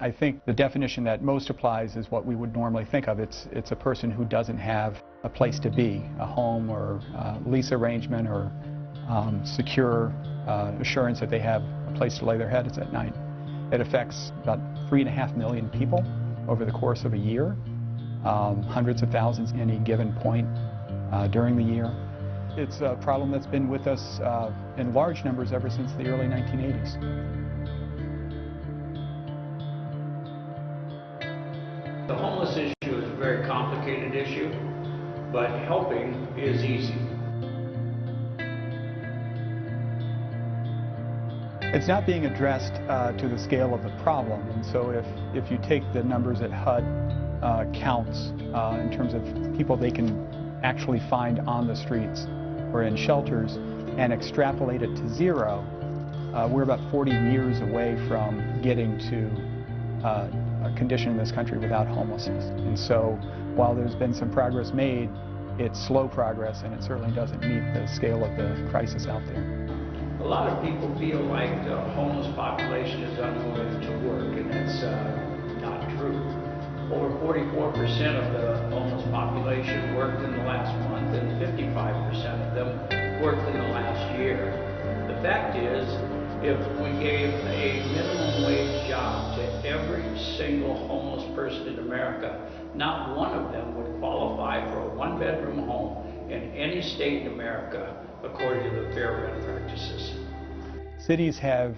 I think the definition that most applies is what we would normally think of. It's a person who doesn't have a place to be, a home or lease arrangement or secure assurance that they have a place to lay their heads at night. It affects about 3.5 million people over the course of a year, hundreds of thousands any given point during the year. It's a problem that's been with us in large numbers ever since the early 1980s. The homeless issue is a very complicated issue, but helping is easy. It's not being addressed to the scale of the problem, and so if you take the numbers that HUD counts in terms of people they can actually find on the streets or in shelters and extrapolate it to zero, we're about 40 years away from getting to a condition in this country without homelessness. And so while there's been some progress made, it's slow progress and it certainly doesn't meet the scale of the crisis out there. A lot of people feel like the homeless population is unwilling to work, and that's not true. Over 44% of the homeless population worked in the last month, and 55% of them worked in the last year. The fact is, if we gave a minimum wage job to every single homeless person in America, not one of them would qualify for a one-bedroom home in any state in America according to the Fair Rent practices. Cities have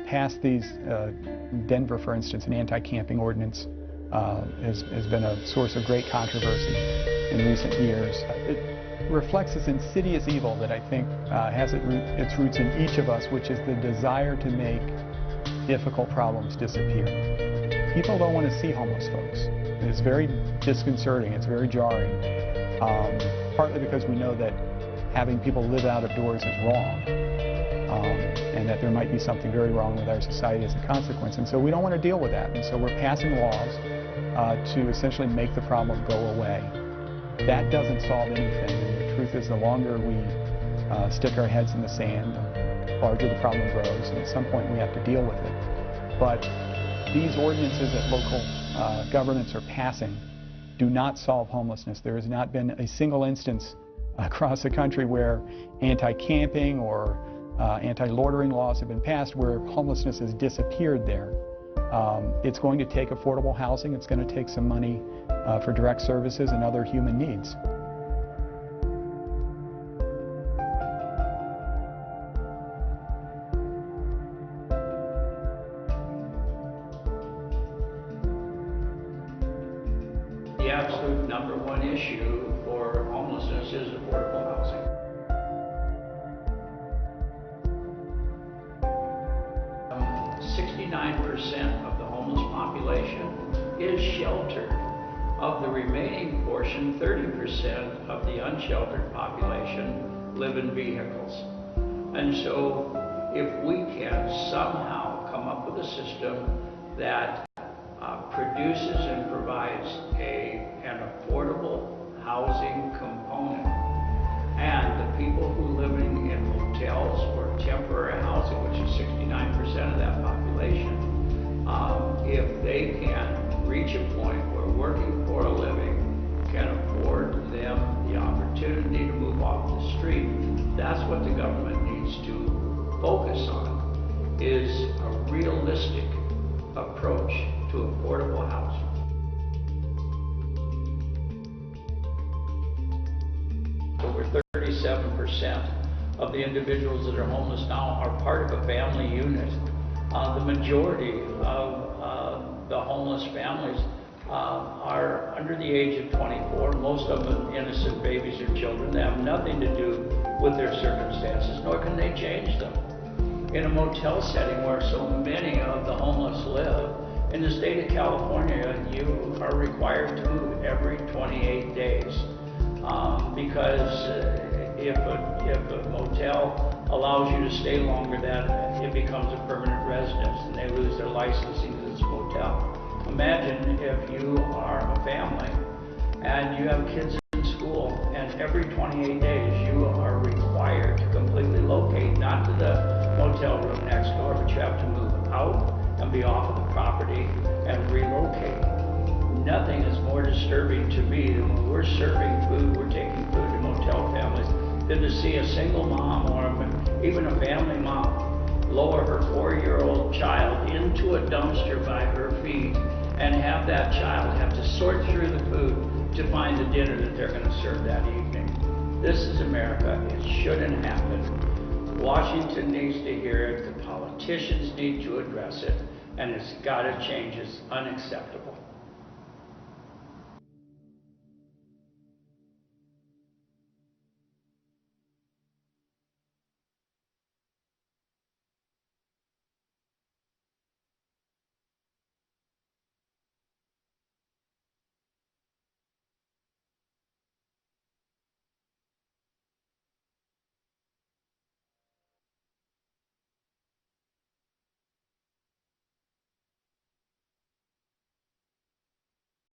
passed these, Denver for instance, an anti-camping ordinance has been a source of great controversy in recent years. It reflects this insidious evil that I think has its roots in each of us, which is the desire to make difficult problems disappear. People don't want to see homeless folks. It's very disconcerting, it's very jarring, partly because we know that having people live out of doors is wrong, and that there might be something very wrong with our society as a consequence. And so we don't want to deal with that. And so we're passing laws to essentially make the problem go away. That doesn't solve anything. And the truth is, the longer we stick our heads in the sand, the larger the problem grows. And at some point we have to deal with it. But these ordinances that local governments are passing do not solve homelessness. There has not been a single instance across the country where anti-camping or anti-loitering laws have been passed where homelessness has disappeared there. It's going to take affordable housing, it's going to take some money for direct services and other human needs. The absolute #1 issue for homelessness is affordable housing. 69% of the homeless population is sheltered. Of the remaining portion, 30% of the unsheltered population live in vehicles. And so if we can somehow come up with a system that produces and provides an affordable housing component, and the people who are living in hotels or temporary housing, which is 69% of that population, if they can reach a point where working for a living can afford them the opportunity to move off the street, that's what the government needs to focus on, is a realistic approach to affordable housing. Over 37% of the individuals that are homeless now are part of a family unit. The majority of the homeless families are under the age of 24. Most of them innocent babies or children. They have nothing to do with their circumstances, nor can they change them. In a motel setting where so many of the homeless live, in the state of California, you are required to move every 28 days. Because if a motel allows you to stay longer than it becomes a permanent residence, and they lose their licensing to this motel. Imagine if you are a family and you have kids in school, and every 28 days you are required to completely locate, not to the motel room next door, but you have to move out and be off of the property and relocate. Nothing is more disturbing to me than when we're serving food, we're taking food to motel families, than to see a single mom or even a family mom lower her 4-year-old child into a dumpster by her feet and have that child have to sort through the food to find the dinner that they're going to serve that evening. This is America. It shouldn't happen. Washington needs to hear it. The politicians need to address it. And it's got to change. It's unacceptable.